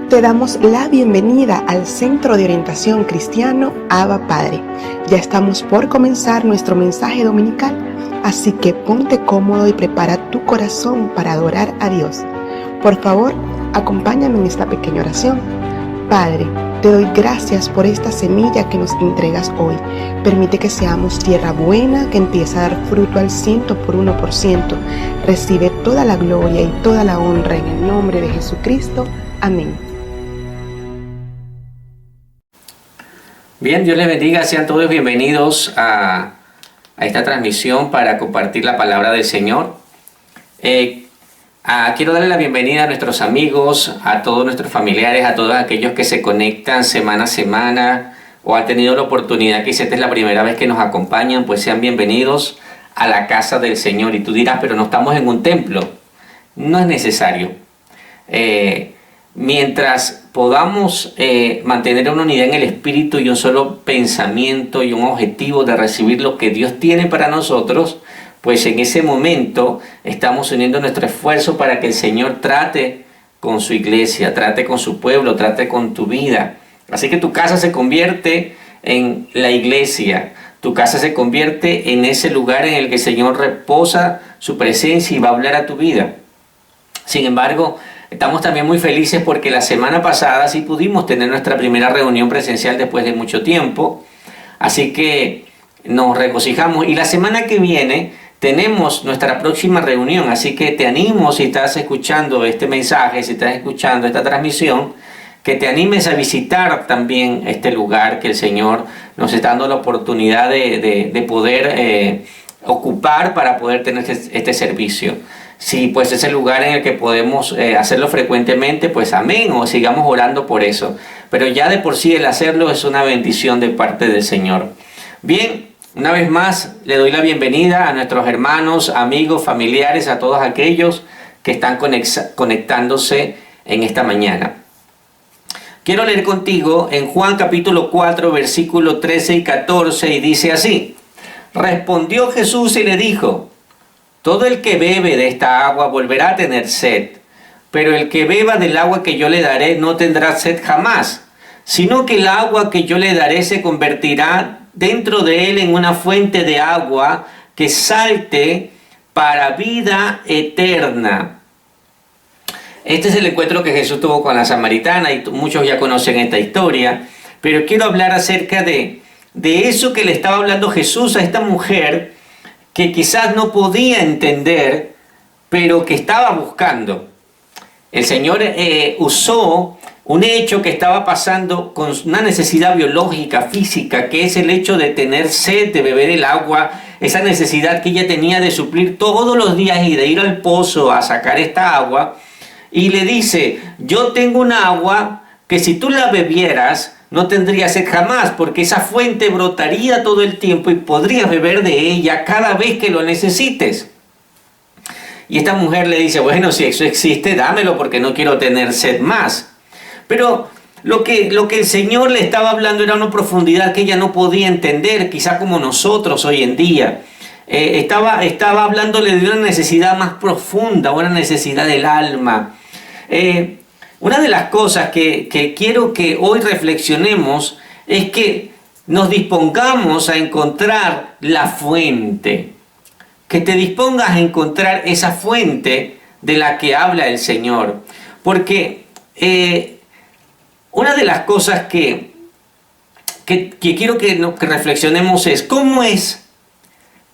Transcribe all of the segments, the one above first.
Te damos la bienvenida al Centro de Orientación Cristiano Abba Padre. Ya estamos por comenzar nuestro mensaje dominical, así que ponte cómodo y prepara tu corazón para adorar a Dios. Por favor, acompáñame en esta pequeña oración. Padre, te doy gracias por esta semilla que nos entregas hoy. Permite que seamos tierra buena que empieza a dar fruto al 100%. Recibe toda la gloria y toda la honra en el nombre de Jesucristo. Amén. Bien, Dios les bendiga, sean todos bienvenidos a esta transmisión para compartir la palabra del Señor. Quiero darle la bienvenida a nuestros amigos, a todos nuestros familiares, a todos aquellos que se conectan semana a semana o han tenido la oportunidad, que esta es la primera vez que nos acompañan, pues sean bienvenidos a la casa del Señor. Y tú dirás, pero no estamos en un templo. No es necesario. Mientras podamos mantener una unidad en el espíritu y un solo pensamiento y un objetivo de recibir lo que Dios tiene para nosotros, pues en ese momento estamos uniendo nuestro esfuerzo para que el Señor trate con su iglesia, trate con su pueblo, trate con tu vida. Así que tu casa se convierte en la iglesia, tu casa se convierte en ese lugar en el que el Señor reposa su presencia y va a hablar a tu vida. Sin embargo, estamos también muy felices porque la semana pasada sí pudimos tener nuestra primera reunión presencial después de mucho tiempo. Así que nos regocijamos y la semana que viene tenemos nuestra próxima reunión. Así que te animo, si estás escuchando este mensaje, si estás escuchando esta transmisión, que te animes a visitar también este lugar que el Señor nos está dando la oportunidad de poder ocupar para poder tener este servicio. Si pues es el lugar en el que podemos hacerlo frecuentemente, pues amén, o sigamos orando por eso. Pero ya de por sí el hacerlo es una bendición de parte del Señor. Bien, una vez más le doy la bienvenida a nuestros hermanos, amigos, familiares, a todos aquellos que están conectándose en esta mañana. Quiero leer contigo en Juan capítulo 4, versículo 13 y 14, y dice así: Respondió Jesús y le dijo: todo el que bebe de esta agua volverá a tener sed, pero el que beba del agua que yo le daré no tendrá sed jamás, sino que el agua que yo le daré se convertirá dentro de él en una fuente de agua que salte para vida eterna. Este es el encuentro que Jesús tuvo con la samaritana y muchos ya conocen esta historia, pero quiero hablar acerca de eso que le estaba hablando Jesús a esta mujer que quizás no podía entender, pero que estaba buscando. El Señor usó un hecho que estaba pasando con una necesidad biológica, física, que es el hecho de tener sed, de beber el agua, esa necesidad que ella tenía de suplir todos los días y de ir al pozo a sacar esta agua. Y le dice: yo tengo un agua que si tú la bebieras, no tendrías sed jamás, porque esa fuente brotaría todo el tiempo y podrías beber de ella cada vez que lo necesites. Y esta mujer le dice: bueno, si eso existe, dámelo porque no quiero tener sed más. Pero lo que el Señor le estaba hablando era una profundidad que ella no podía entender, quizá como nosotros hoy en día. Estaba hablándole de una necesidad más profunda, una necesidad del alma. Una de las cosas que quiero que hoy reflexionemos es que nos dispongamos a encontrar la fuente. Que te dispongas a encontrar esa fuente de la que habla el Señor. Porque una de las cosas que quiero que reflexionemos es cómo es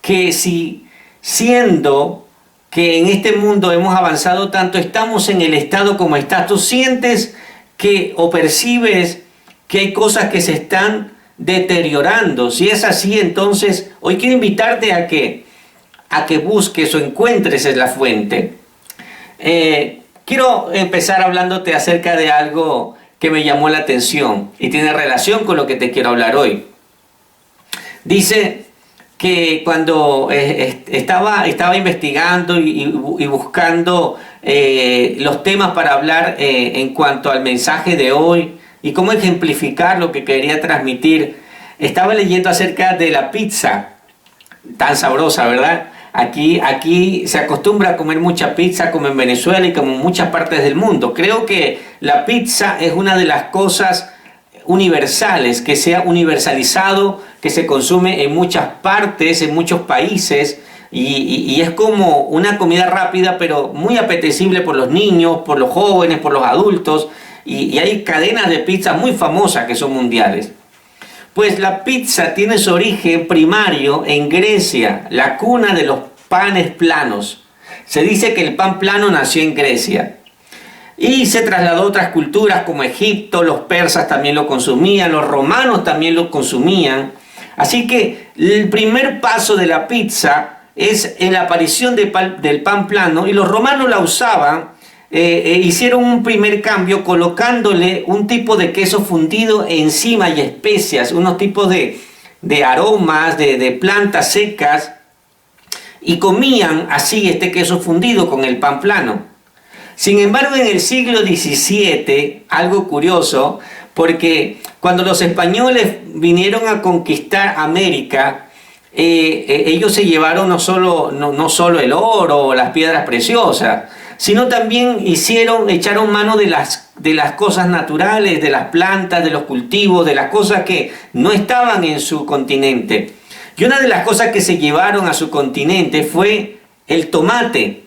que si siendo que en este mundo hemos avanzado tanto, estamos en el estado como está. Tú sientes que o percibes que hay cosas que se están deteriorando. Si es así, entonces hoy quiero invitarte a que busques o encuentres la fuente. Quiero empezar hablándote acerca de algo que me llamó la atención y tiene relación con lo que te quiero hablar hoy. Dice que cuando estaba investigando y buscando los temas para hablar en cuanto al mensaje de hoy y cómo ejemplificar lo que quería transmitir, estaba leyendo acerca de la pizza, tan sabrosa, ¿verdad? Aquí se acostumbra a comer mucha pizza como en Venezuela y como en muchas partes del mundo. Creo que la pizza es una de las cosas universales, que se ha universalizado, que se consume en muchas partes, en muchos países, y es como una comida rápida, pero muy apetecible por los niños, por los jóvenes, por los adultos, y hay cadenas de pizza muy famosas que son mundiales. Pues la pizza tiene su origen primario en Grecia, la cuna de los panes planos. Se dice que el pan plano nació en Grecia y se trasladó a otras culturas como Egipto. Los persas también lo consumían, los romanos también lo consumían. Así que el primer paso de la pizza es en la aparición del pan plano, y los romanos la usaban. Hicieron un primer cambio colocándole un tipo de queso fundido encima y especias, unos tipos de aromas, de plantas secas, y comían así este queso fundido con el pan plano. Sin embargo, en el siglo XVII, algo curioso, porque cuando los españoles vinieron a conquistar América, ellos se llevaron no solo el oro o las piedras preciosas, sino también echaron mano de las cosas naturales, de las plantas, de los cultivos, de las cosas que no estaban en su continente. Y una de las cosas que se llevaron a su continente fue el tomate.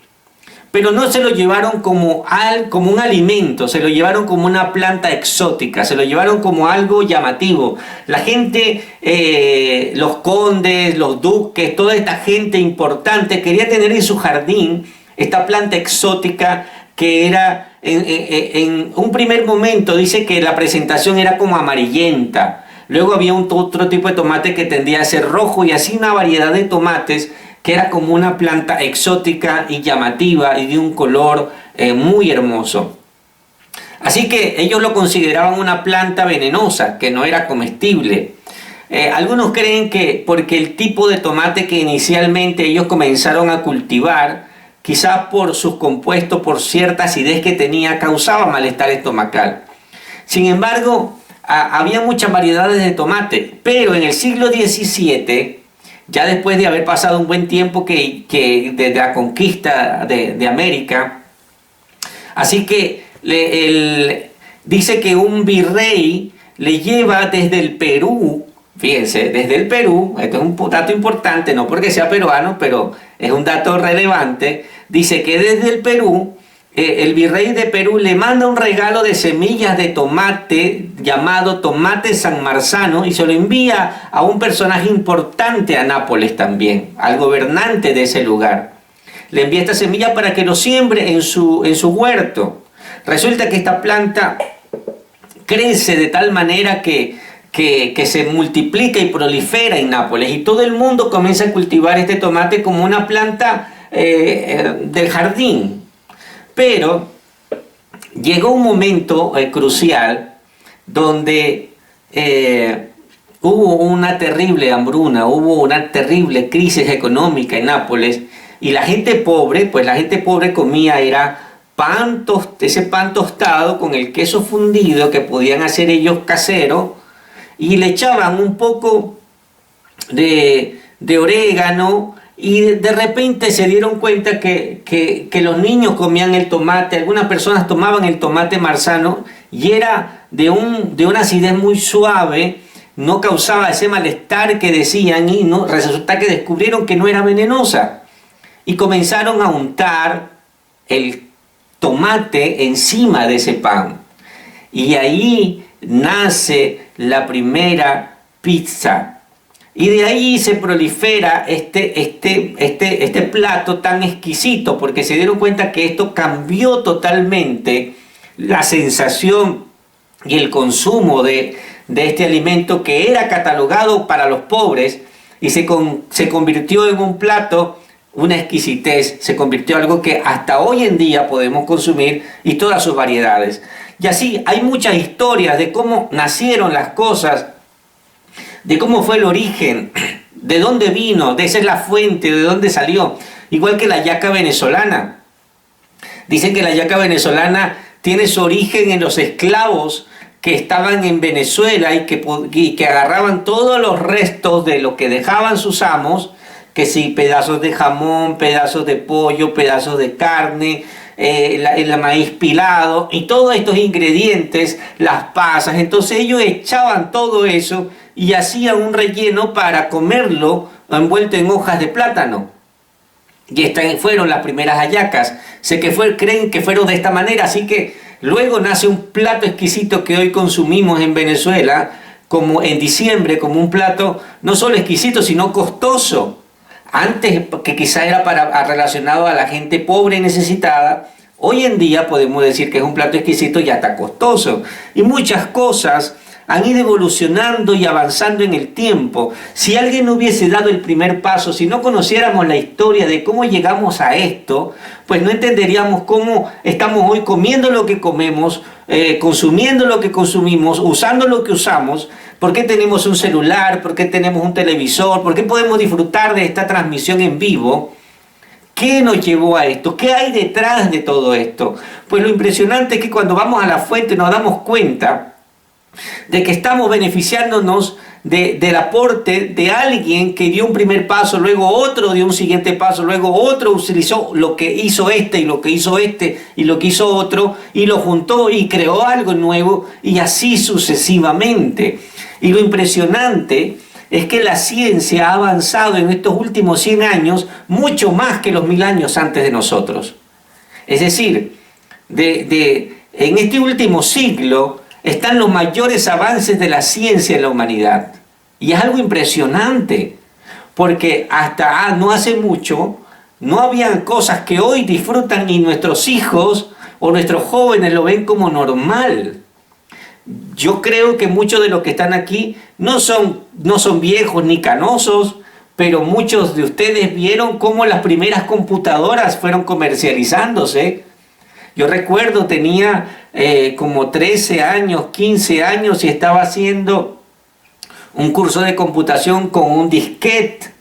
Pero no se lo llevaron como un alimento, se lo llevaron como una planta exótica, se lo llevaron como algo llamativo. La gente, los condes, los duques, toda esta gente importante quería tener en su jardín esta planta exótica que era, en un primer momento dice que la presentación era como amarillenta. Luego había otro tipo de tomate que tendía a ser rojo, y así una variedad de tomates que era como una planta exótica y llamativa y de un color muy hermoso. Así que ellos lo consideraban una planta venenosa, que no era comestible. Algunos creen que porque el tipo de tomate que inicialmente ellos comenzaron a cultivar, quizás por sus compuestos, por cierta acidez que tenía, causaba malestar estomacal. Sin embargo, había muchas variedades de tomate, pero en el siglo XVII, ya después de haber pasado un buen tiempo desde la conquista de América, así que dice que un virrey le lleva desde el Perú, fíjense, desde el Perú, esto es un dato importante, no porque sea peruano, pero es un dato relevante. Dice que desde el Perú, el virrey de Perú le manda un regalo de semillas de tomate llamado tomate San Marzano, y se lo envía a un personaje importante a Nápoles también, al gobernante de ese lugar. Le envía esta semilla para que lo siembre en su huerto. Resulta que esta planta crece de tal manera que se multiplica y prolifera en Nápoles, y todo el mundo comienza a cultivar este tomate como una planta del jardín. Pero llegó un momento crucial donde hubo una terrible hambruna, hubo una terrible crisis económica en Nápoles, y la gente pobre comía ese pan tostado con el queso fundido que podían hacer ellos casero, y le echaban un poco de orégano, y de repente se dieron cuenta que los niños comían el tomate, algunas personas tomaban el tomate marzano, y era de una acidez muy suave, no causaba ese malestar que decían, y resulta que descubrieron que no era venenosa, y comenzaron a untar el tomate encima de ese pan, y ahí nace la primera pizza. Y de ahí se prolifera este plato tan exquisito, porque se dieron cuenta que esto cambió totalmente la sensación y el consumo de este alimento, que era catalogado para los pobres, y se convirtió en un plato, una exquisitez, se convirtió en algo que hasta hoy en día podemos consumir, y todas sus variedades. Y así hay muchas historias de cómo nacieron las cosas, de cómo fue el origen, de dónde vino, de esa es la fuente, de dónde salió. Igual que la yaca venezolana. Dicen que la yaca venezolana tiene su origen en los esclavos que estaban en Venezuela y que agarraban todos los restos de lo que dejaban sus amos, que sí, pedazos de jamón, pedazos de pollo, pedazos de carne, el maíz pilado y todos estos ingredientes, las pasas. Entonces ellos echaban todo eso y hacían un relleno para comerlo envuelto en hojas de plátano. Y estas fueron las primeras hallacas. Creen que fueron de esta manera, así que luego nace un plato exquisito que hoy consumimos en Venezuela, como en diciembre, como un plato no solo exquisito, sino costoso. Antes, que quizá era relacionado a la gente pobre y necesitada, hoy en día podemos decir que es un plato exquisito y hasta costoso. Y muchas cosas han ido evolucionando y avanzando en el tiempo. Si alguien no hubiese dado el primer paso, si no conociéramos la historia de cómo llegamos a esto, pues no entenderíamos cómo estamos hoy comiendo lo que comemos, consumiendo lo que consumimos, usando lo que usamos. ¿Por qué tenemos un celular? ¿Por qué tenemos un televisor? ¿Por qué podemos disfrutar de esta transmisión en vivo? ¿Qué nos llevó a esto? ¿Qué hay detrás de todo esto? Pues lo impresionante es que cuando vamos a la fuente nos damos cuenta de que estamos beneficiándonos del aporte de alguien que dio un primer paso, luego otro dio un siguiente paso, luego otro utilizó lo que hizo este y lo que hizo este y lo que hizo otro y lo juntó y creó algo nuevo y así sucesivamente. Y lo impresionante es que la ciencia ha avanzado en estos últimos 100 años mucho más que los 1000 años antes de nosotros. Es decir, en este último siglo están los mayores avances de la ciencia en la humanidad. Y es algo impresionante, porque hasta no hace mucho no habían cosas que hoy disfrutan y nuestros hijos o nuestros jóvenes lo ven como normal. Yo creo que muchos de los que están aquí no son viejos ni canosos, pero muchos de ustedes vieron cómo las primeras computadoras fueron comercializándose. Yo recuerdo, tenía como 13 años, 15 años y estaba haciendo un curso de computación con un disquete.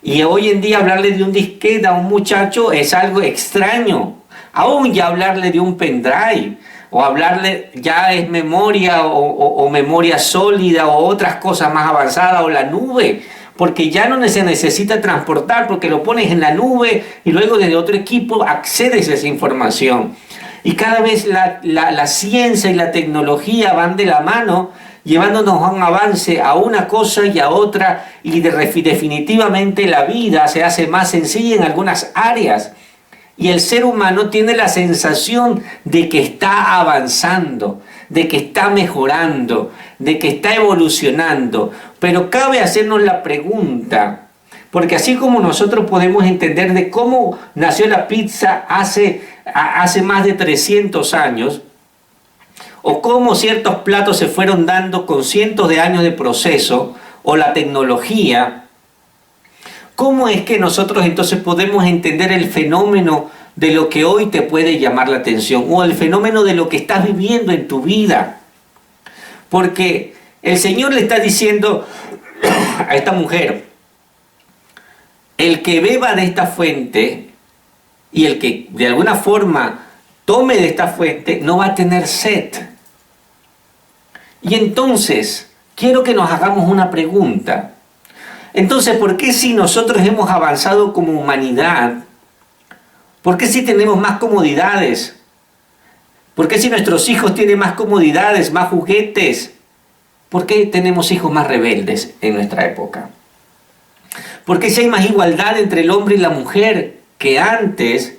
Y hoy en día hablarle de un disquete a un muchacho es algo extraño. Aún ya hablarle de un pendrive o hablarle ya es memoria o memoria sólida o otras cosas más avanzadas o la nube. Porque ya no se necesita transportar, porque lo pones en la nube y luego desde otro equipo accedes a esa información. Y cada vez la ciencia y la tecnología van de la mano, llevándonos a un avance a una cosa y a otra, y definitivamente la vida se hace más sencilla en algunas áreas. Y el ser humano tiene la sensación de que está avanzando, de que está mejorando, de que está evolucionando. Pero cabe hacernos la pregunta, porque así como nosotros podemos entender de cómo nació la pizza hace más de 300 años, o cómo ciertos platos se fueron dando con cientos de años de proceso, o la tecnología, ¿cómo es que nosotros entonces podemos entender el fenómeno de lo que hoy te puede llamar la atención o el fenómeno de lo que estás viviendo en tu vida? Porque el Señor le está diciendo a esta mujer, el que beba de esta fuente y el que de alguna forma tome de esta fuente no va a tener sed. Y entonces quiero que nos hagamos una pregunta. Entonces, ¿por qué si nosotros hemos avanzado como humanidad? ¿Por qué si tenemos más comodidades? ¿Por qué si nuestros hijos tienen más comodidades, más juguetes? ¿Por qué tenemos hijos más rebeldes en nuestra época? ¿Por qué si hay más igualdad entre el hombre y la mujer que antes?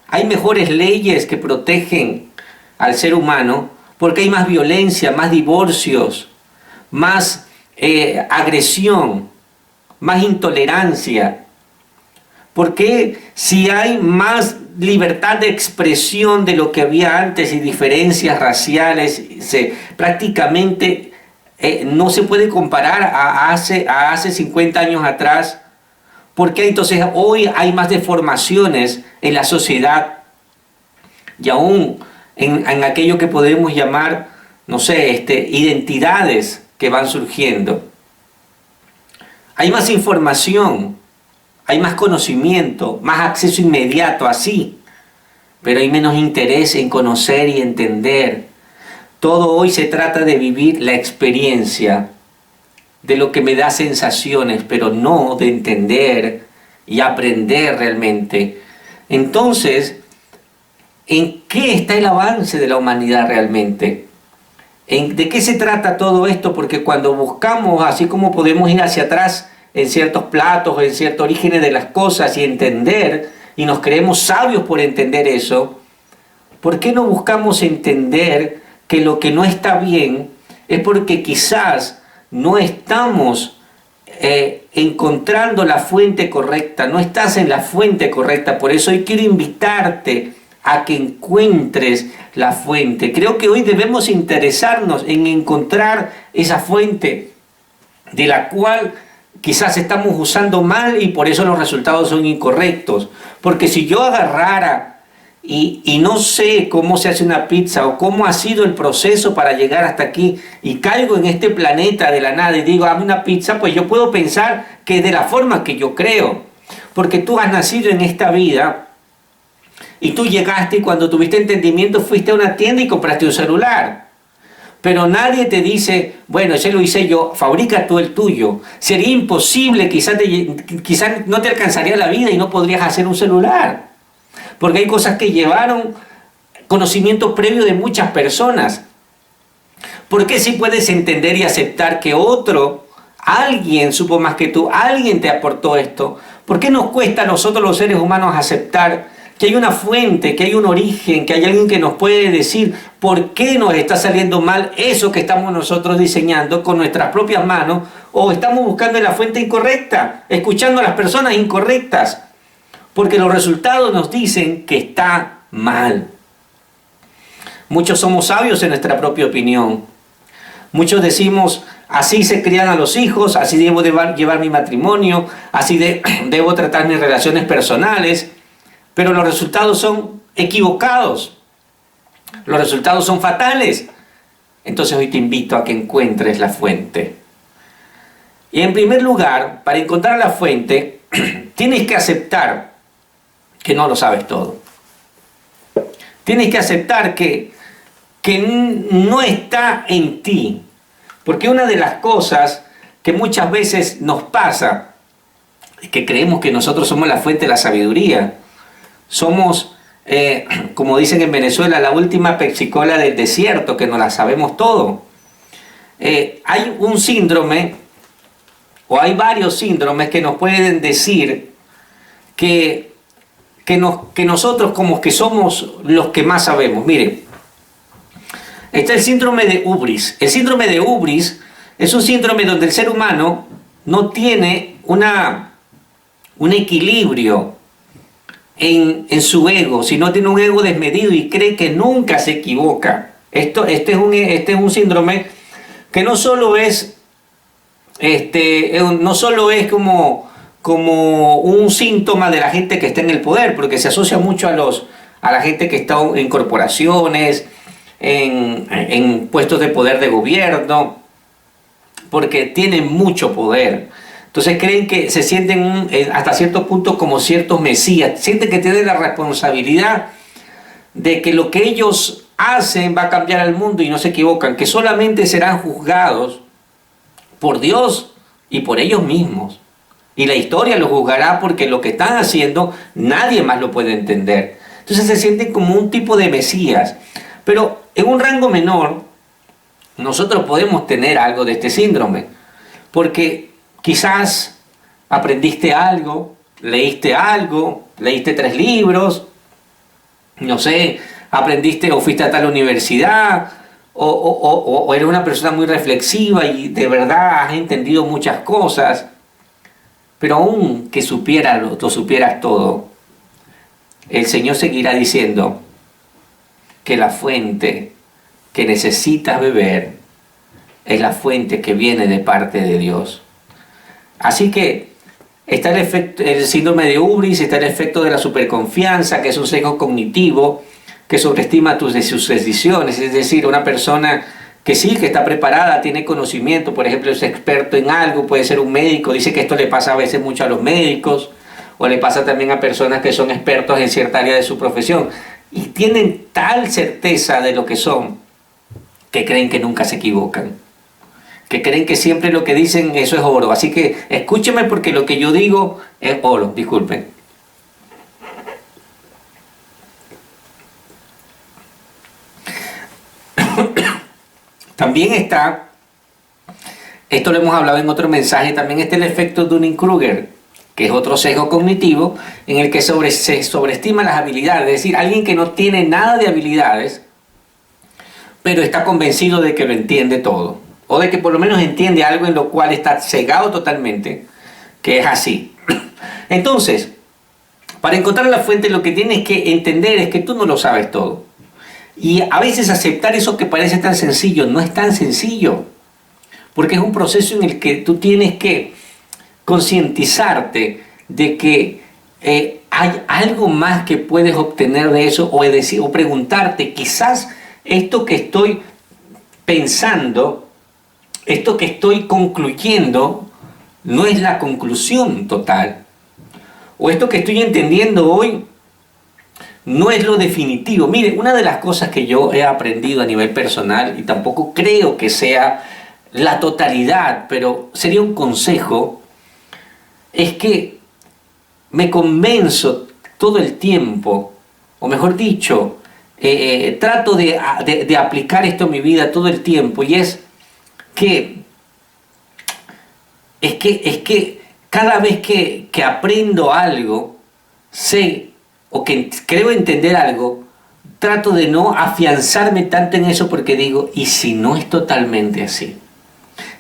Hay mejores leyes que protegen al ser humano. ¿Por qué hay más violencia, más divorcios, más agresión, más intolerancia? ¿Por qué si hay más libertad de expresión de lo que había antes y diferencias raciales, prácticamente no se puede comparar a hace 50 años atrás? ¿Por qué entonces hoy hay más deformaciones en la sociedad y aún en aquello que podemos llamar, no sé, identidades que van surgiendo? Hay más información, hay más conocimiento, más acceso inmediato así, pero hay menos interés en conocer y entender. Todo hoy se trata de vivir la experiencia, de lo que me da sensaciones, pero no de entender y aprender realmente. Entonces, ¿en qué está el avance de la humanidad realmente? ¿De qué se trata todo esto? Porque cuando buscamos, así como podemos ir hacia atrás en ciertos platos, en ciertos orígenes de las cosas y entender, y nos creemos sabios por entender eso, ¿por qué no buscamos entender que lo que no está bien es porque quizás no estamos encontrando la fuente correcta, no estás en la fuente correcta? Por eso hoy quiero invitarte a que encuentres la fuente. Creo que hoy debemos interesarnos en encontrar esa fuente de la cual quizás estamos usando mal y por eso los resultados son incorrectos. Porque si yo agarrara y no sé cómo se hace una pizza o cómo ha sido el proceso para llegar hasta aquí y caigo en este planeta de la nada y digo, hazme una pizza, pues yo puedo pensar que de la forma que yo creo. Porque tú has nacido en esta vida y tú llegaste y cuando tuviste entendimiento fuiste a una tienda y compraste un celular. Pero nadie te dice, bueno, ese lo hice yo, fabrica tú el tuyo. Sería imposible, quizás no te alcanzaría la vida y no podrías hacer un celular. Porque hay cosas que llevaron conocimiento previo de muchas personas. ¿Por qué sí puedes entender y aceptar que alguien supo más que tú, alguien te aportó esto? ¿Por qué nos cuesta a nosotros los seres humanos aceptar que hay una fuente, que hay un origen, que hay alguien que nos puede decir por qué nos está saliendo mal eso que estamos nosotros diseñando con nuestras propias manos, o estamos buscando la fuente incorrecta, escuchando a las personas incorrectas, porque los resultados nos dicen que está mal? Muchos somos sabios en nuestra propia opinión. Muchos decimos, así se crían a los hijos, así debo llevar mi matrimonio, así debo tratar mis relaciones personales. Pero los resultados son equivocados. Los resultados son fatales. Entonces hoy te invito a que encuentres la fuente. Y en primer lugar, para encontrar la fuente, tienes que aceptar que no lo sabes todo. Tienes que aceptar que no está en ti. Porque una de las cosas que muchas veces nos pasa es que creemos que nosotros somos la fuente de la sabiduría. Somos, como dicen en Venezuela, la última pepsicola del desierto, que nos la sabemos todo. Hay un síndrome, o hay varios síndromes que nos pueden decir que nosotros como que somos los que más sabemos. Miren, está el síndrome de Hubris. El síndrome de Hubris es un síndrome donde el ser humano no tiene un equilibrio en su ego, sino tiene un ego desmedido y cree que nunca se equivoca. Este es un síndrome que no solo es como un síntoma de la gente que está en el poder, porque se asocia mucho a la gente que está en corporaciones, en puestos de poder de gobierno, porque tienen mucho poder. Entonces creen que se sienten hasta cierto punto como ciertos mesías, sienten que tienen la responsabilidad de que lo que ellos hacen va a cambiar al mundo y no se equivocan, que solamente serán juzgados por Dios y por ellos mismos. Y la historia los juzgará porque lo que están haciendo nadie más lo puede entender. Entonces se sienten como un tipo de mesías. Pero en un rango menor, nosotros podemos tener algo de este síndrome, porque quizás aprendiste algo, leíste 3 libros, no sé, aprendiste o fuiste a tal universidad, o eres una persona muy reflexiva y de verdad has entendido muchas cosas, pero aún que supieras todo, el Señor seguirá diciendo que la fuente que necesitas beber es la fuente que viene de parte de Dios. Así que está el síndrome de Hubris, está el efecto de la superconfianza, que es un sesgo cognitivo que sobreestima sus decisiones. Es decir, una persona que sí, que está preparada, tiene conocimiento, por ejemplo, es experto en algo, puede ser un médico, dice que esto le pasa a veces mucho a los médicos, o le pasa también a personas que son expertos en cierta área de su profesión, y tienen tal certeza de lo que son, que creen que nunca se equivocan. que creen que siempre lo que dicen eso es oro. Así que escúcheme porque lo que yo digo es oro, disculpen. También está, esto lo hemos hablado en otro mensaje, también está el efecto Dunning-Kruger, que es otro sesgo cognitivo en el que se sobreestima las habilidades. Es decir, alguien que no tiene nada de habilidades, pero está convencido de que lo entiende todo, o de que por lo menos entiende algo en lo cual está cegado totalmente, que es así. Entonces, para encontrar la fuente lo que tienes que entender es que tú no lo sabes todo. Y a veces aceptar eso que parece tan sencillo no es tan sencillo, porque es un proceso en el que tú tienes que concientizarte de que hay algo más que puedes obtener de eso, o preguntarte, quizás esto que estoy pensando, esto que estoy concluyendo, no es la conclusión total, o esto que estoy entendiendo hoy no es lo definitivo. Mire, una de las cosas que yo he aprendido a nivel personal, y tampoco creo que sea la totalidad, pero sería un consejo, es que me convenzo todo el tiempo, o mejor dicho, trato de aplicar esto en mi vida todo el tiempo, y es que cada vez que aprendo algo, sé o que creo entender algo, trato de no afianzarme tanto en eso porque digo, ¿y si no es totalmente así?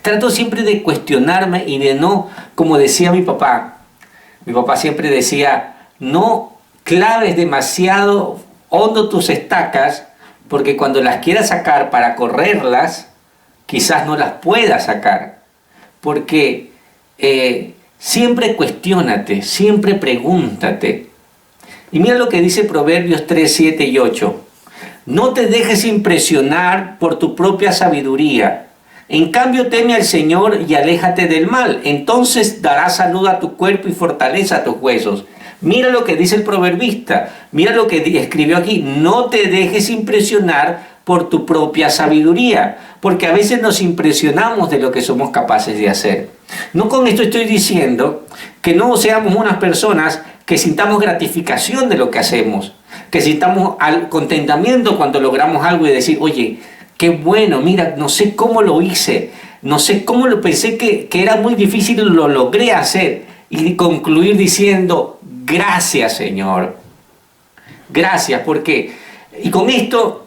Trato siempre de cuestionarme y de no, como decía mi papá siempre decía, no claves demasiado hondo tus estacas, porque cuando las quieras sacar para correrlas, quizás no las puedas sacar, porque siempre cuestiónate, siempre pregúntate. Y mira lo que dice Proverbios 3, 7 y 8. No te dejes impresionar por tu propia sabiduría. En cambio, teme al Señor y aléjate del mal. Entonces darás salud a tu cuerpo y fortaleza a tus huesos. Mira lo que dice el proverbista. Mira lo que escribió aquí. No te dejes impresionar por tu propia sabiduría. Porque a veces nos impresionamos de lo que somos capaces de hacer. No con esto estoy diciendo que no seamos unas personas que sintamos gratificación de lo que hacemos, que sintamos contentamiento cuando logramos algo y decir, oye, qué bueno, mira, no sé cómo lo hice, no sé cómo lo pensé que era muy difícil y lo logré hacer, y concluir diciendo, gracias Señor, gracias, porque, y con esto,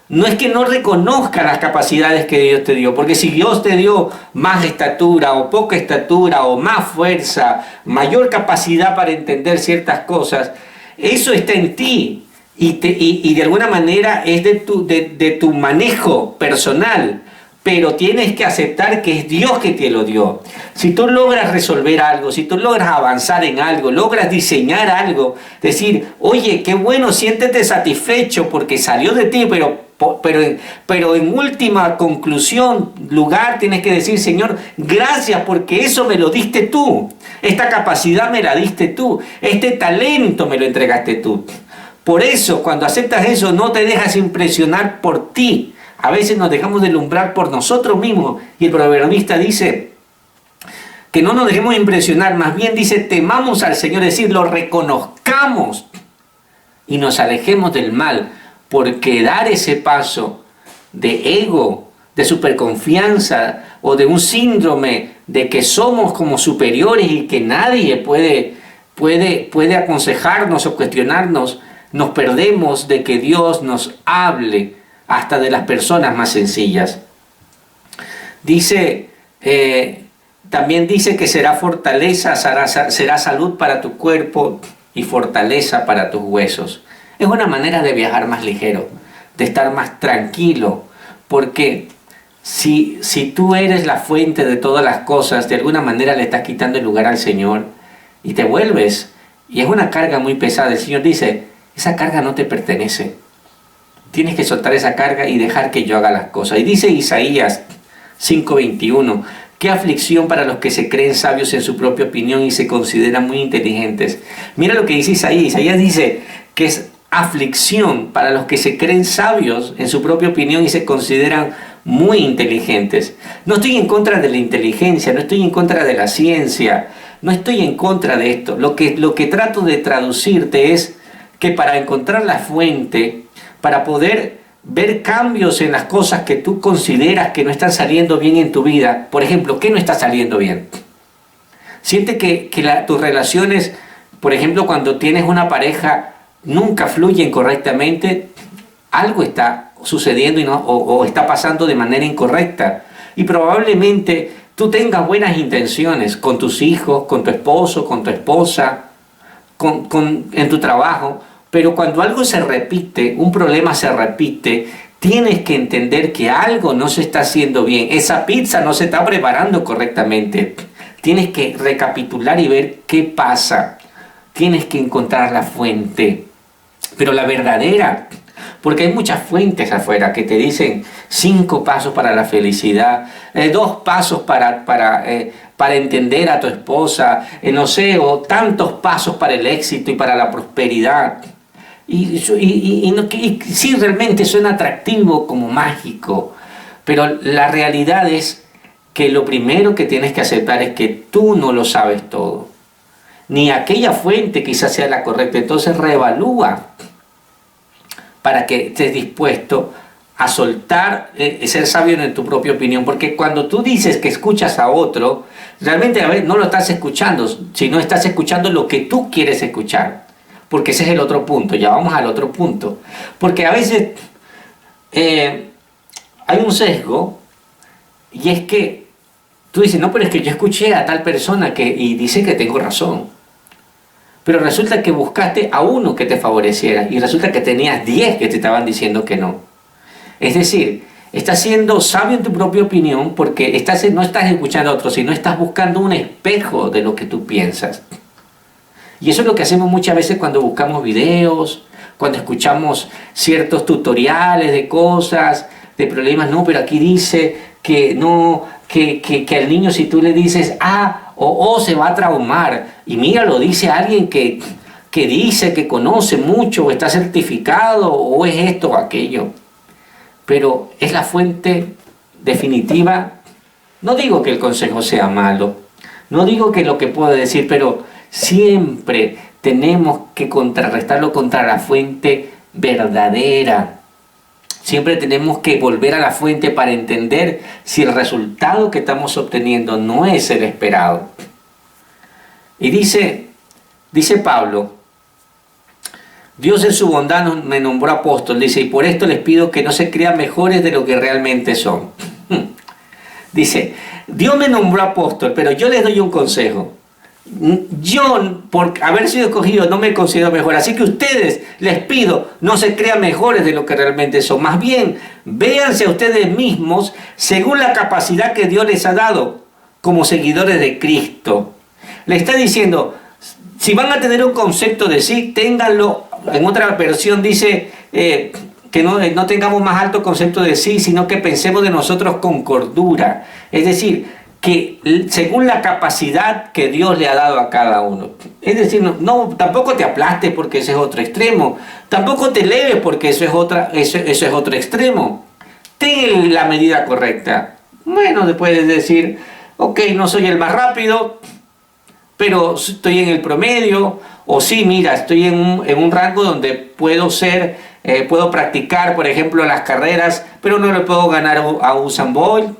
no es que no reconozca las capacidades que Dios te dio, porque si Dios te dio más estatura o poca estatura o más fuerza, mayor capacidad para entender ciertas cosas, eso está en ti y de alguna manera es de tu manejo personal, pero tienes que aceptar que es Dios que te lo dio. Si tú logras resolver algo, si tú logras avanzar en algo, logras diseñar algo, decir, oye, qué bueno, siéntete satisfecho porque salió de ti, pero en última conclusión, lugar, tienes que decir, Señor, gracias porque eso me lo diste tú, esta capacidad me la diste tú, este talento me lo entregaste tú. Por eso, cuando aceptas eso, no te dejas impresionar por ti. A veces nos dejamos deslumbrar por nosotros mismos, y el proverbista dice que no nos dejemos impresionar, más bien dice, temamos al Señor, es decir, lo reconozcamos y nos alejemos del mal, porque dar ese paso de ego, de superconfianza o de un síndrome de que somos como superiores y que nadie puede aconsejarnos o cuestionarnos, nos perdemos de que Dios nos hable hasta de las personas más sencillas. Dice, también dice que será fortaleza, será salud para tu cuerpo y fortaleza para tus huesos. Es una manera de viajar más ligero, de estar más tranquilo, porque si tú eres la fuente de todas las cosas, de alguna manera le estás quitando el lugar al Señor y te vuelves, y es una carga muy pesada. El Señor dice, esa carga no te pertenece. Tienes que soltar esa carga y dejar que yo haga las cosas. Y dice Isaías 5:21, qué aflicción para los que se creen sabios en su propia opinión y se consideran muy inteligentes. Mira lo que dice Isaías. Isaías dice que es aflicción para los que se creen sabios en su propia opinión y se consideran muy inteligentes. No estoy en contra de la inteligencia, no estoy en contra de la ciencia, no estoy en contra de esto. Lo que trato de traducirte es que para encontrar la fuente, para poder ver cambios en las cosas que tú consideras que no están saliendo bien en tu vida, por ejemplo, ¿qué no está saliendo bien? Siente que tus relaciones, por ejemplo, cuando tienes una pareja, nunca fluyen correctamente, algo está sucediendo o está pasando de manera incorrecta. Y probablemente tú tengas buenas intenciones con tus hijos, con tu esposo, con tu esposa, en tu trabajo, pero cuando algo se repite, un problema se repite, tienes que entender que algo no se está haciendo bien. Esa pizza no se está preparando correctamente. Tienes que recapitular y ver qué pasa. Tienes que encontrar la fuente, pero la verdadera. Porque hay muchas fuentes afuera que te dicen 5 pasos para la felicidad, 2 pasos para entender a tu esposa, no sé, o tantos pasos para el éxito y para la prosperidad. Y sí, realmente suena atractivo como mágico, pero la realidad es que lo primero que tienes que aceptar es que tú no lo sabes todo, ni aquella fuente quizás sea la correcta. Entonces reevalúa para que estés dispuesto a soltar, ser sabio en tu propia opinión, porque cuando tú dices que escuchas a otro, realmente a veces no lo estás escuchando, sino estás escuchando lo que tú quieres escuchar, porque ese es el otro punto. Ya vamos al otro punto, porque a veces hay un sesgo, y es que tú dices, no, pero es que yo escuché a tal persona y dice que tengo razón. Pero resulta que buscaste a uno que te favoreciera y resulta que tenías 10 que te estaban diciendo que no. Es decir, estás siendo sabio en tu propia opinión porque no estás escuchando a otros, sino estás buscando un espejo de lo que tú piensas. Y eso es lo que hacemos muchas veces cuando buscamos videos, cuando escuchamos ciertos tutoriales de cosas, de problemas. No, pero aquí dice que no, que al niño si tú le dices A o se va a traumar. Y mira, lo dice alguien que dice que conoce mucho, o está certificado, o es esto o aquello. Pero es la fuente definitiva. No digo que el consejo sea malo, no digo que lo que puedo decir, pero siempre tenemos que contrarrestarlo contra la fuente verdadera. Siempre tenemos que volver a la fuente para entender si el resultado que estamos obteniendo no es el esperado. Y dice Pablo, Dios en su bondad me nombró apóstol, dice, y por esto les pido que no se crean mejores de lo que realmente son. Dice, Dios me nombró apóstol, pero yo les doy un consejo. Yo, por haber sido escogido, no me considero mejor, así que ustedes, les pido, no se crean mejores de lo que realmente son. Más bien, véanse a ustedes mismos según la capacidad que Dios les ha dado como seguidores de Cristo. Le está diciendo, si van a tener un concepto de sí, ténganlo. En otra versión dice que no tengamos más alto concepto de sí, sino que pensemos de nosotros con cordura. Es decir, que según la capacidad que Dios le ha dado a cada uno. Es decir, tampoco te aplastes porque ese es otro extremo. Tampoco te eleves porque eso es otro extremo. Ten la medida correcta. Bueno, después de decir, ok, no soy el más rápido, pero estoy en el promedio. O sí, mira, estoy en un rango donde puedo practicar, por ejemplo, las carreras, pero no le puedo ganar a Usain Bolt.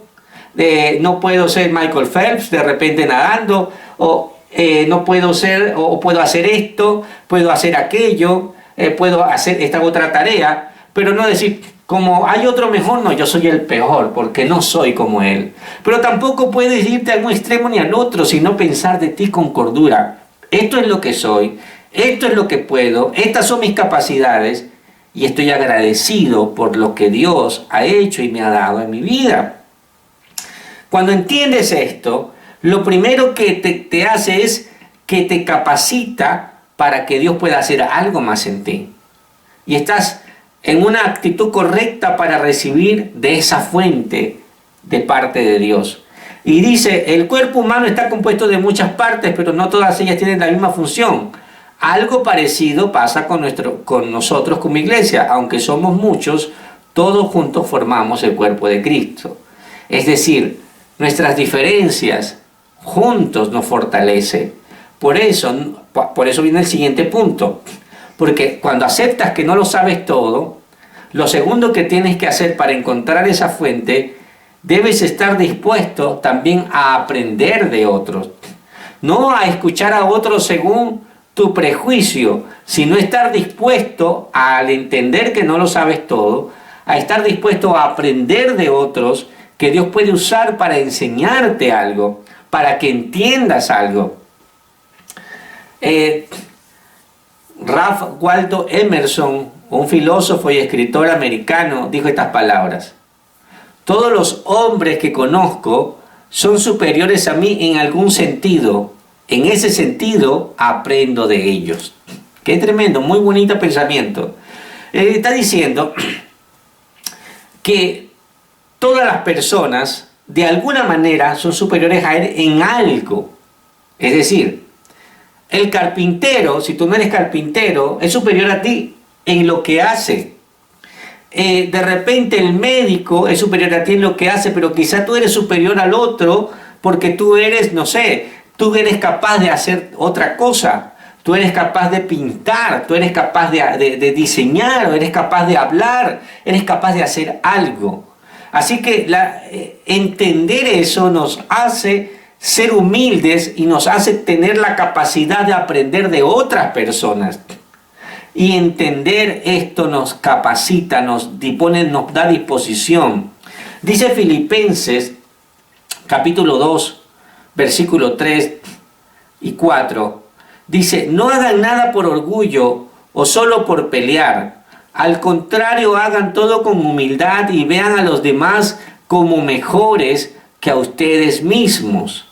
No puedo ser Michael Phelps de repente nadando, no puedo ser, o puedo hacer esto, puedo hacer aquello, puedo hacer esta otra tarea, pero no decir, como hay otro mejor, no, yo soy el peor, porque no soy como él. Pero tampoco puedes irte a un extremo ni al otro, sino pensar de ti con cordura. Esto es lo que soy, esto es lo que puedo, estas son mis capacidades, y estoy agradecido por lo que Dios ha hecho y me ha dado en mi vida. Cuando entiendes esto, lo primero que te hace es que te capacita para que Dios pueda hacer algo más en ti. Y estás en una actitud correcta para recibir de esa fuente de parte de Dios. Y dice, el cuerpo humano está compuesto de muchas partes, pero no todas ellas tienen la misma función. Algo parecido pasa con nosotros como iglesia. Aunque somos muchos, todos juntos formamos el cuerpo de Cristo. Es decir, nuestras diferencias juntos nos fortalecen. Por eso viene el siguiente punto. Porque cuando aceptas que no lo sabes todo, lo segundo que tienes que hacer para encontrar esa fuente, debes estar dispuesto también a aprender de otros. No a escuchar a otros según tu prejuicio, sino estar dispuesto al entender que no lo sabes todo, a estar dispuesto a aprender de otros que Dios puede usar para enseñarte algo, para que entiendas algo. Ralph Waldo Emerson, un filósofo y escritor americano, dijo estas palabras: todos los hombres que conozco son superiores a mí en algún sentido. En ese sentido, aprendo de ellos. Qué tremendo, muy bonito pensamiento. Está diciendo que todas las personas, de alguna manera, son superiores a él en algo. Es decir, el carpintero, si tú no eres carpintero, es superior a ti en lo que hace. De repente el médico es superior a ti en lo que hace, pero quizá tú eres superior al otro porque tú eres, no sé, tú eres capaz de hacer otra cosa. Tú eres capaz de pintar, tú eres capaz de diseñar, o eres capaz de hablar, eres capaz de hacer algo. Así que entender eso nos hace ser humildes y nos hace tener la capacidad de aprender de otras personas. Y entender esto nos capacita, nos da disposición. Dice Filipenses, capítulo 2, versículo 3 y 4. Dice, no hagan nada por orgullo o solo por pelear. Al contrario, hagan todo con humildad y vean a los demás como mejores que a ustedes mismos.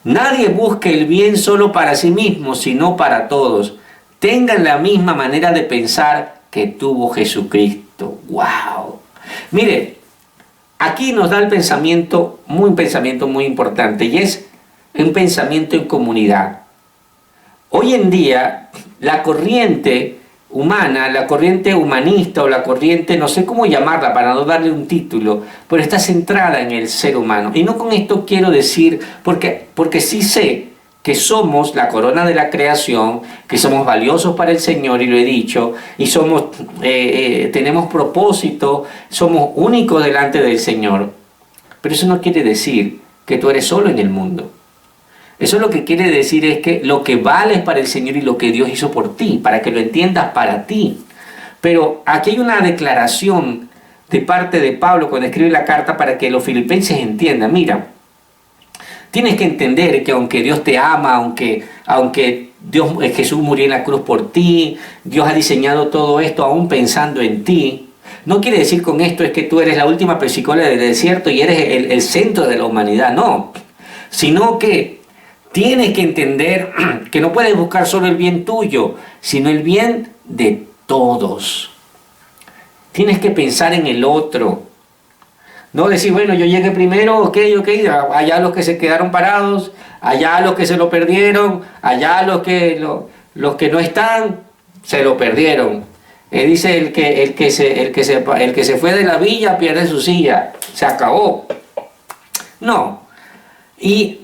Nadie busque el bien solo para sí mismo, sino para todos. Tengan la misma manera de pensar que tuvo Jesucristo. ¡Wow! Mire, aquí nos da un pensamiento muy importante, y es un pensamiento en comunidad. Hoy en día, la corriente humana, la corriente humanista o la corriente, no sé cómo llamarla para no darle un título, pero está centrada en el ser humano. Y no con esto quiero decir, porque sí sé que somos la corona de la creación, que somos valiosos para el Señor, y lo he dicho, y tenemos propósito, somos únicos delante del Señor. Pero eso no quiere decir que tú eres solo en el mundo. Eso lo que quiere decir es que lo que vale es para el Señor y lo que Dios hizo por ti, para que lo entiendas para ti. Pero aquí hay una declaración de parte de Pablo cuando escribe la carta para que los filipenses entiendan. Mira, tienes que entender que aunque Dios te ama, aunque Jesús murió en la cruz por ti, Dios ha diseñado todo esto aún pensando en ti. No quiere decir con esto es que tú eres la última pesicola del desierto y eres el centro de la humanidad, no. Sino que tienes que entender que no puedes buscar solo el bien tuyo, sino el bien de todos. Tienes que pensar en el otro. No decir, bueno, yo llegué primero, ok, allá los que se quedaron parados, allá los que se lo perdieron, allá los que no están, se lo perdieron. Dice el que se fue de la villa pierde su silla, se acabó. No. Y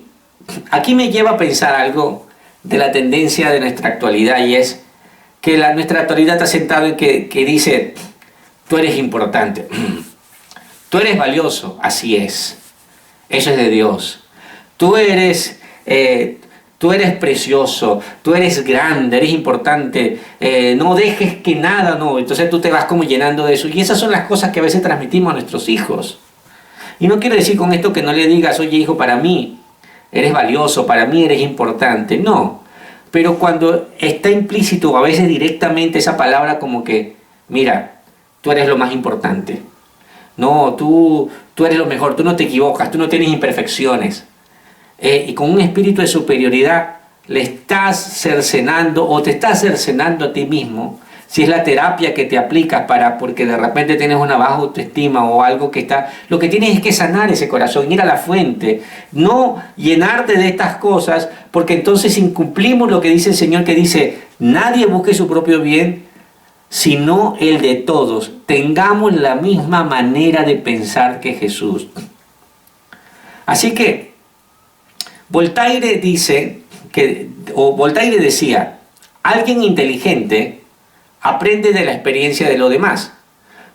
aquí me lleva a pensar algo de la tendencia de nuestra actualidad, y es que nuestra actualidad está sentada en que dice, tú eres importante. Tú eres valioso, así es. Eso es de Dios. Tú eres precioso, tú eres grande, eres importante. No dejes que nada, no. Entonces tú te vas como llenando de eso. Y esas son las cosas que a veces transmitimos a nuestros hijos. Y no quiero decir con esto que no le digas, oye hijo, para mí eres valioso, para mí eres importante. No. Pero cuando está implícito, a veces directamente esa palabra como que, mira, tú eres lo más importante. No, tú eres lo mejor, tú no te equivocas, tú no tienes imperfecciones. Y con un espíritu de superioridad le estás cercenando o te estás cercenando a ti mismo. Si es la terapia que te aplicas porque de repente tienes una baja autoestima o algo que está... Lo que tienes es que sanar ese corazón, ir a la fuente, no llenarte de estas cosas, porque entonces incumplimos lo que dice el Señor, que dice, nadie busque su propio bien, sino el de todos. Tengamos la misma manera de pensar que Jesús. Así que Voltaire decía, alguien inteligente aprende de la experiencia de los demás.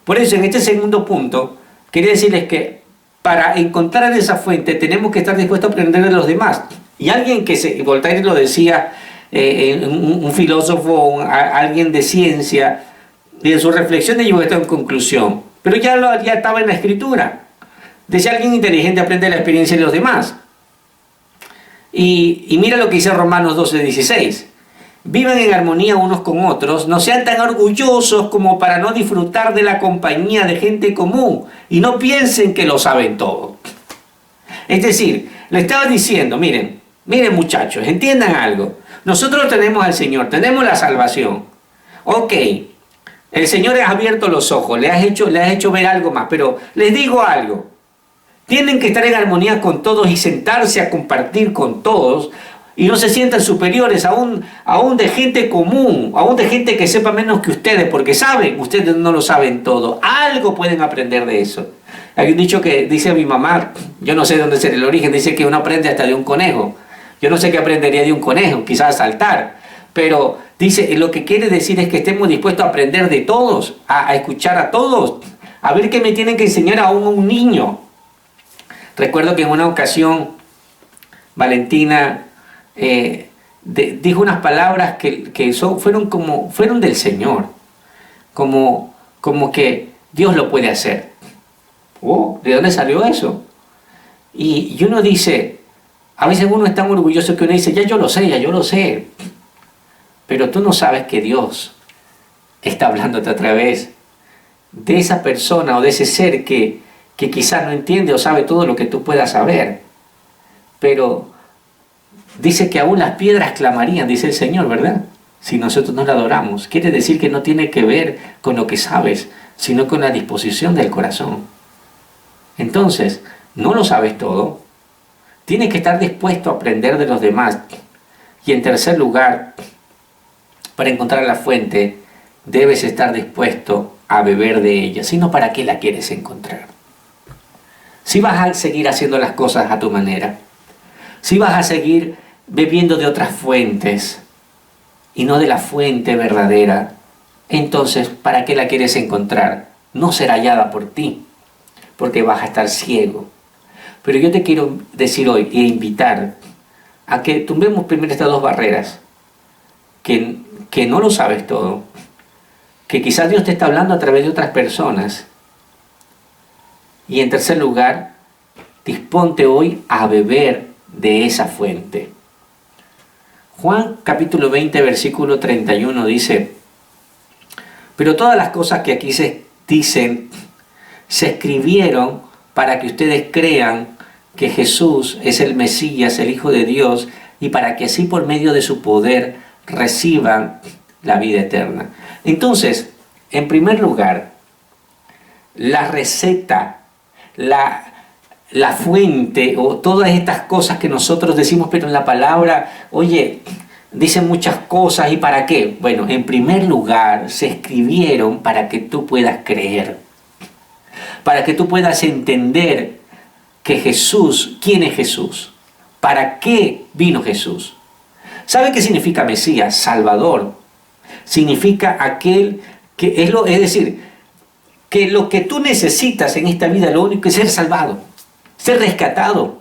Por eso en este segundo punto quería decirles que para encontrar esa fuente tenemos que estar dispuestos a aprender de los demás. Y alguien Voltaire lo decía, un filósofo, alguien de ciencia, y en sus reflexiones llegó a esta conclusión, pero ya estaba en la escritura. Decía, alguien inteligente aprende de la experiencia de los demás. Y mira lo que dice Romanos 12:16. Vivan en armonía unos con otros, no sean tan orgullosos como para no disfrutar de la compañía de gente común y no piensen que lo saben todo. Es decir, le estaba diciendo, miren muchachos, entiendan algo. Nosotros tenemos al Señor, tenemos la salvación. Ok, el Señor ha abierto los ojos, le has hecho ver algo más, pero les digo algo. Tienen que estar en armonía con todos y sentarse a compartir con todos y no se sientan superiores aún de gente común, aún de gente que sepa menos que ustedes, porque ustedes no lo saben todo. Algo pueden aprender de eso. Hay un dicho que dice mi mamá, yo no sé de dónde es el origen, dice que uno aprende hasta de un conejo. Yo no sé qué aprendería de un conejo, quizás a saltar, pero dice, lo que quiere decir es que estemos dispuestos a aprender de todos, a escuchar a todos, a ver qué me tienen que enseñar a un niño. Recuerdo que en una ocasión Valentina dijo unas palabras que fueron del Señor, como que Dios lo puede hacer. ¿De dónde salió eso? Y uno dice, a veces uno es tan orgulloso que uno dice, ya yo lo sé, pero tú no sabes que Dios está hablándote a través de esa persona o de ese ser que quizás no entiende o sabe todo lo que tú puedas saber, pero dice que aún las piedras clamarían, dice el Señor, ¿verdad? Si nosotros no le adoramos. Quiere decir que no tiene que ver con lo que sabes, sino con la disposición del corazón. Entonces, no lo sabes todo, tienes que estar dispuesto a aprender de los demás. Y en tercer lugar, para encontrar la fuente, debes estar dispuesto a beber de ella, si no, ¿para qué la quieres encontrar? Si vas a seguir haciendo las cosas a tu manera, si vas a seguir bebiendo de otras fuentes y no de la fuente verdadera, entonces, ¿para qué la quieres encontrar? No será hallada por ti, porque vas a estar ciego. Pero yo te quiero decir hoy e invitar a que tumbemos primero estas dos barreras, que no lo sabes todo, que quizás Dios te está hablando a través de otras personas. Y en tercer lugar, disponte hoy a beber de esa fuente. Juan capítulo 20, versículo 31 dice, pero todas las cosas que aquí se dicen se escribieron para que ustedes crean que Jesús es el Mesías, el Hijo de Dios, y para que así por medio de su poder reciban la vida eterna. Entonces, en primer lugar, la receta, la fuente o todas estas cosas que nosotros decimos, pero en la palabra, oye, dicen muchas cosas, ¿y para qué? Bueno, en primer lugar, se escribieron para que tú puedas creer, para que tú puedas entender que Jesús, ¿quién es Jesús? ¿Para qué vino Jesús? ¿Sabe qué significa Mesías? Salvador. Significa aquel que es decir, que lo que tú necesitas en esta vida, lo único es ser salvado, ser rescatado,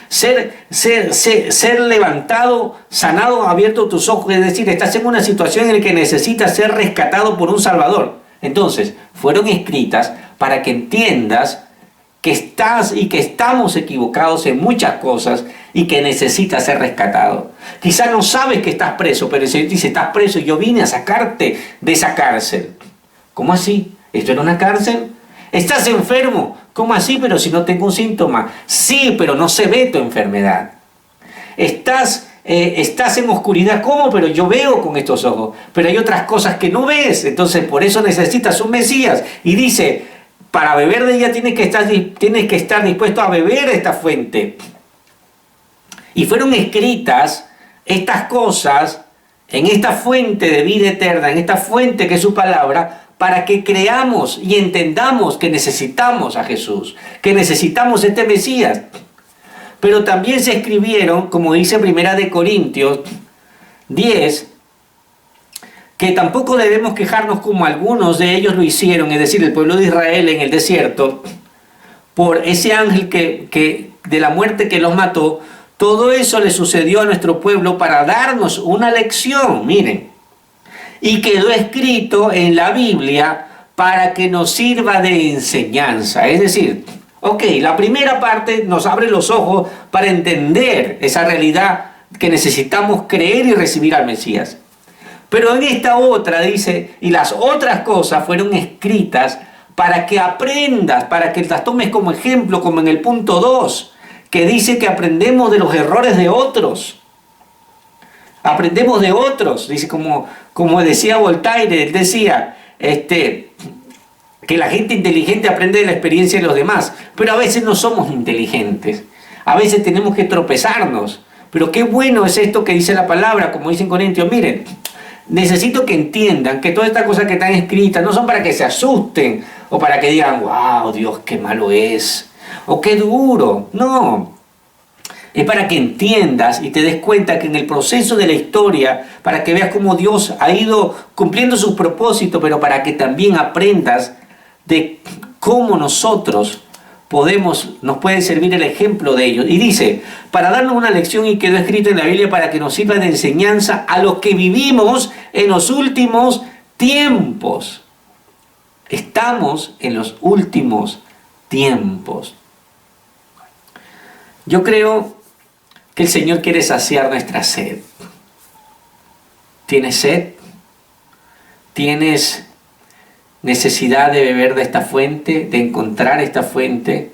ser levantado, sanado, abierto tus ojos, es decir, estás en una situación en la que necesitas ser rescatado por un Salvador. Entonces, fueron escritas para que entiendas que estás y que estamos equivocados en muchas cosas y que necesitas ser rescatado. Quizás no sabes que estás preso, pero el Señor dice, estás preso y yo vine a sacarte de esa cárcel. ¿Cómo así? ¿Esto era una cárcel? ¿Estás enfermo? ¿Cómo así? Pero si no tengo un síntoma. Sí, pero no se ve tu enfermedad. Estás en oscuridad. ¿Cómo? Pero yo veo con estos ojos. Pero hay otras cosas que no ves. Entonces por eso necesitas un Mesías. Y dice, para beber de ella tienes que estar dispuesto a beber esta fuente. Y fueron escritas estas cosas en esta fuente de vida eterna, en esta fuente que es su palabra, para que creamos y entendamos que necesitamos a Jesús, que necesitamos este Mesías. Pero también se escribieron, como dice Primera de Corintios 10, que tampoco debemos quejarnos como algunos de ellos lo hicieron, es decir, el pueblo de Israel en el desierto, por ese ángel que de la muerte que los mató. Todo eso le sucedió a nuestro pueblo para darnos una lección, miren, y quedó escrito en la Biblia para que nos sirva de enseñanza. Es decir, ok, la primera parte nos abre los ojos para entender esa realidad que necesitamos creer y recibir al Mesías. Pero en esta otra dice, y las otras cosas fueron escritas para que aprendas, para que las tomes como ejemplo, como en el punto 2, que dice que aprendemos de los errores de otros. Aprendemos de otros, dice como decía Voltaire, él decía que la gente inteligente aprende de la experiencia de los demás, pero a veces no somos inteligentes, a veces tenemos que tropezarnos. Pero qué bueno es esto que dice la palabra, como dicen Corintios, miren, necesito que entiendan que todas estas cosas que están escritas no son para que se asusten o para que digan, wow, Dios, qué malo es, o qué duro. No, es para que entiendas y te des cuenta que en el proceso de la historia, para que veas cómo Dios ha ido cumpliendo sus propósitos, pero para que también aprendas de cómo nosotros nos puede servir el ejemplo de ellos. Y dice, para darnos una lección, y quedó escrito en la Biblia para que nos sirva de enseñanza a los que vivimos en los últimos tiempos. Estamos en los últimos tiempos. Yo creo que el Señor quiere saciar nuestra sed. ¿Tienes sed? ¿Tienes necesidad de beber de esta fuente, de encontrar esta fuente?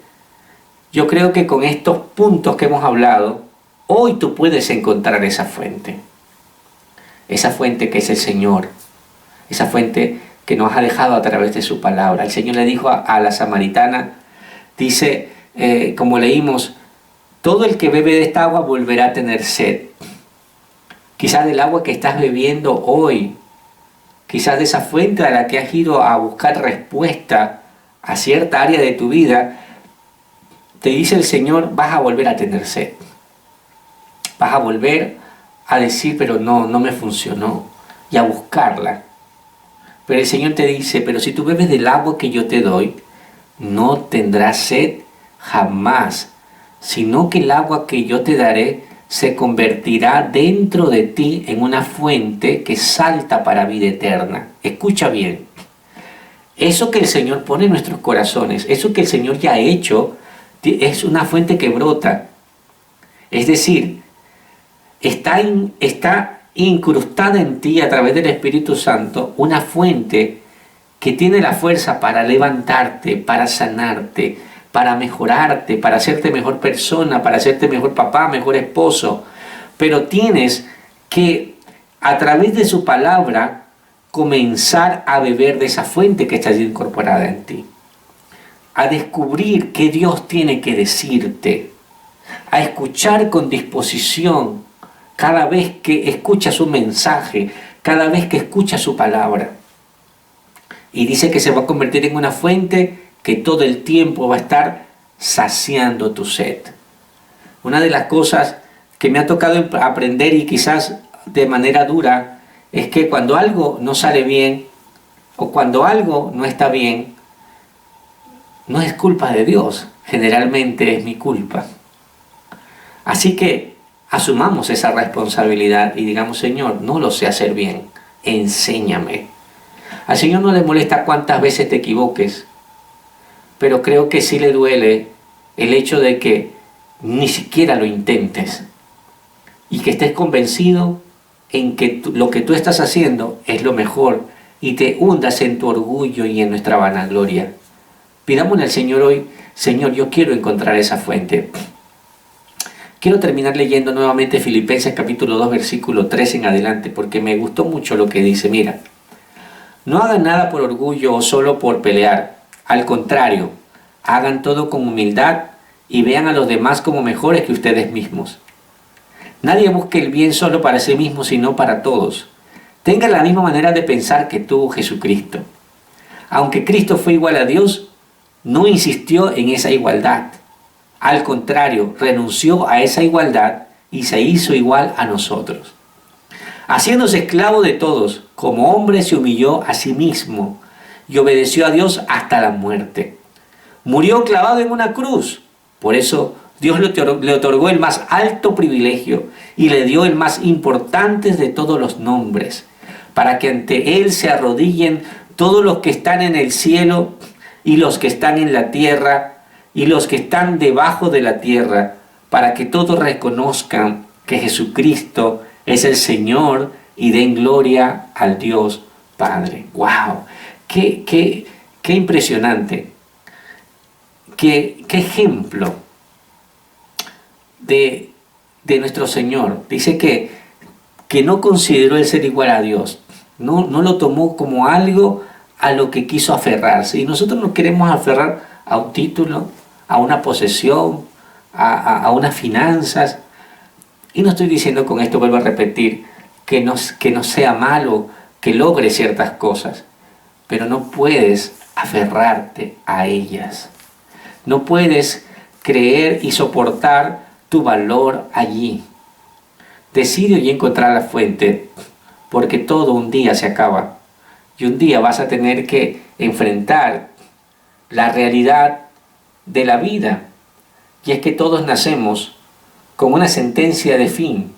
Yo creo que con estos puntos que hemos hablado, hoy tú puedes encontrar esa fuente que es el Señor, esa fuente que nos ha dejado a través de su palabra. El Señor le dijo a la samaritana, dice, como leímos, todo el que bebe de esta agua volverá a tener sed. Quizás del agua que estás bebiendo hoy, quizás de esa fuente a la que has ido a buscar respuesta a cierta área de tu vida, te dice el Señor, vas a volver a tener sed. Vas a volver a decir, pero no me funcionó, y a buscarla. Pero el Señor te dice, pero si tú bebes del agua que yo te doy, no tendrás sed jamás, sino que el agua que yo te daré se convertirá dentro de ti en una fuente que salta para vida eterna. Escucha bien, eso que el Señor pone en nuestros corazones, eso que el Señor ya ha hecho, es una fuente que brota. Es decir, está incrustada en ti a través del Espíritu Santo una fuente que tiene la fuerza para levantarte, para sanarte, para mejorarte, para hacerte mejor persona, para hacerte mejor papá, mejor esposo. Pero tienes que, a través de su palabra, comenzar a beber de esa fuente que está incorporada en ti. A descubrir qué Dios tiene que decirte. A escuchar con disposición cada vez que escuchas un mensaje, cada vez que escuchas su palabra. Y dice que se va a convertir en una fuente que todo el tiempo va a estar saciando tu sed. Una de las cosas que me ha tocado aprender, y quizás de manera dura, es que cuando algo no sale bien o cuando algo no está bien, no es culpa de Dios, generalmente es mi culpa. Así que asumamos esa responsabilidad y digamos, Señor, no lo sé hacer bien, enséñame. Al Señor no le molesta cuántas veces te equivoques, pero creo que sí le duele el hecho de que ni siquiera lo intentes y que estés convencido en que lo que tú estás haciendo es lo mejor y te hundas en tu orgullo y en nuestra vanagloria. Pidámosle al Señor hoy, Señor, yo quiero encontrar esa fuente. Quiero terminar leyendo nuevamente Filipenses capítulo 2, versículo 3 en adelante, porque me gustó mucho lo que dice. Mira, no hagan nada por orgullo o solo por pelear. Al contrario, hagan todo con humildad y vean a los demás como mejores que ustedes mismos. Nadie busque el bien solo para sí mismo, sino para todos. Tenga la misma manera de pensar que tuvo Jesucristo. Aunque Cristo fue igual a Dios, no insistió en esa igualdad. Al contrario, renunció a esa igualdad y se hizo igual a nosotros. Haciéndose esclavo de todos, como hombre se humilló a sí mismo y obedeció a Dios hasta la muerte. Murió clavado en una cruz. Por eso Dios le otorgó el más alto privilegio y le dio el más importante de todos los nombres, para que ante Él se arrodillen todos los que están en el cielo y los que están en la tierra y los que están debajo de la tierra, para que todos reconozcan que Jesucristo es el Señor y den gloria al Dios Padre. ¡Wow! ¡Qué impresionante! ¡Qué ejemplo de nuestro Señor! Dice que no consideró el ser igual a Dios. No lo tomó como algo a lo que quiso aferrarse. Y nosotros nos queremos aferrar a un título, a una posesión, a unas finanzas. Y no estoy diciendo con esto, vuelvo a repetir, que no sea malo que logre ciertas cosas, pero no puedes aferrarte a ellas. No puedes creer y soportar tu valor allí. Decide hoy encontrar la fuente, porque todo un día se acaba. Y un día vas a tener que enfrentar la realidad de la vida. Y es que todos nacemos con una sentencia de fin.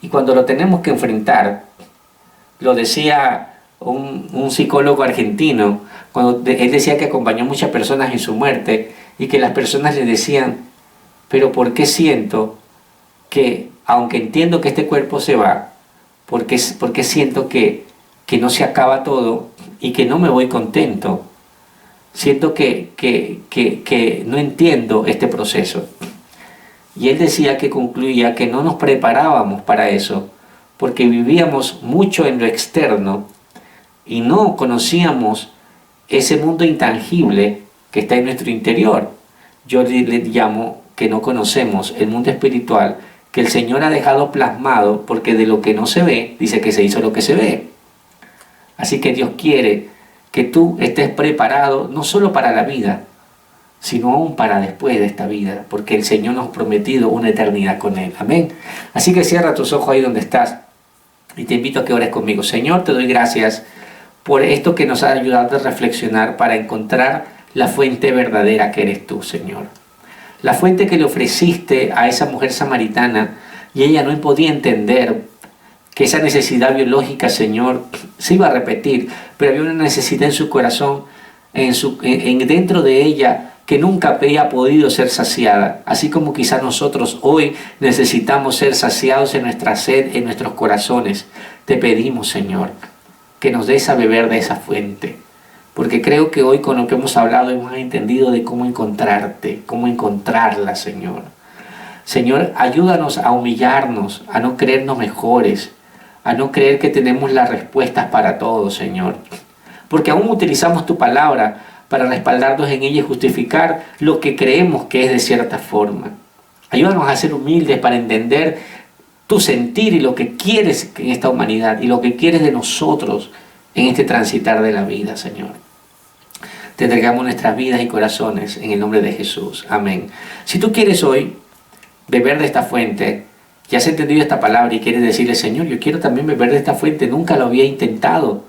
Y cuando lo tenemos que enfrentar, lo decía un psicólogo argentino, cuando él decía que acompañó a muchas personas en su muerte y que las personas le decían, pero ¿por qué siento que, aunque entiendo que este cuerpo se va, por qué siento que no se acaba todo y que no me voy contento? Siento que no entiendo este proceso. Y él decía que concluía que no nos preparábamos para eso, porque vivíamos mucho en lo externo y no conocíamos ese mundo intangible que está en nuestro interior. Yo le llamo que no conocemos el mundo espiritual que el Señor ha dejado plasmado, porque de lo que no se ve, dice que se hizo lo que se ve. Así que Dios quiere que tú estés preparado no solo para la vida, sino aún para después de esta vida, porque el Señor nos ha prometido una eternidad con Él. Amén. Así que cierra tus ojos ahí donde estás y te invito a que ores conmigo. Señor, te doy gracias por esto que nos ha ayudado a reflexionar para encontrar la fuente verdadera que eres tú, Señor. La fuente que le ofreciste a esa mujer samaritana y ella no podía entender que esa necesidad biológica, Señor, se iba a repetir, pero había una necesidad en su corazón, dentro de ella, que nunca había podido ser saciada, así como quizás nosotros hoy necesitamos ser saciados en nuestra sed, en nuestros corazones. Te pedimos, Señor, que nos des a beber de esa fuente, porque creo que hoy con lo que hemos hablado hemos entendido de cómo encontrarte, cómo encontrarla, Señor. Señor, ayúdanos a humillarnos, a no creernos mejores, a no creer que tenemos las respuestas para todo, Señor, porque aún utilizamos tu palabra para respaldarnos en ella y justificar lo que creemos que es de cierta forma. Ayúdanos a ser humildes para entender tu sentir y lo que quieres en esta humanidad y lo que quieres de nosotros en este transitar de la vida, Señor. Te entregamos nuestras vidas y corazones en el nombre de Jesús. Amén. Si tú quieres hoy beber de esta fuente, ya has entendido esta palabra y quieres decirle, Señor, yo quiero también beber de esta fuente, nunca lo había intentado,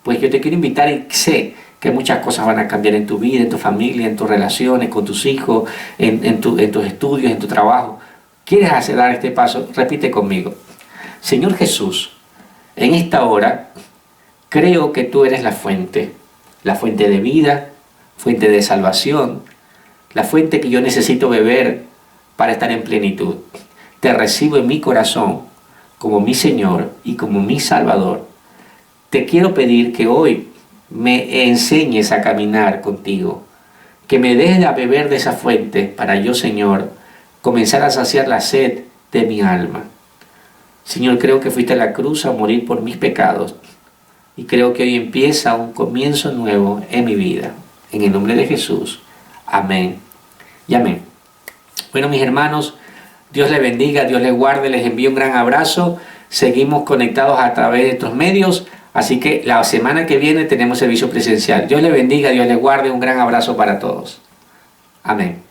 pues yo te quiero invitar y sé que muchas cosas van a cambiar en tu vida, en tu familia, en tus relaciones con tus hijos, en tus estudios, en tu trabajo. ¿Quieres dar este paso? Repite conmigo. Señor Jesús, en esta hora creo que tú eres la fuente de vida, fuente de salvación, la fuente que yo necesito beber para estar en plenitud. Te recibo en mi corazón como mi Señor y como mi Salvador. Te quiero pedir que hoy me enseñes a caminar contigo, que me des a beber de esa fuente para yo, Señor, comenzar a saciar la sed de mi alma. Señor, creo que fuiste a la cruz a morir por mis pecados y creo que hoy empieza un comienzo nuevo en mi vida. En el nombre de Jesús. Amén y amén. Bueno, mis hermanos, Dios les bendiga, Dios les guarde, les envío un gran abrazo. Seguimos conectados a través de estos medios, así que la semana que viene tenemos servicio presencial. Dios les bendiga, Dios les guarde, un gran abrazo para todos. Amén.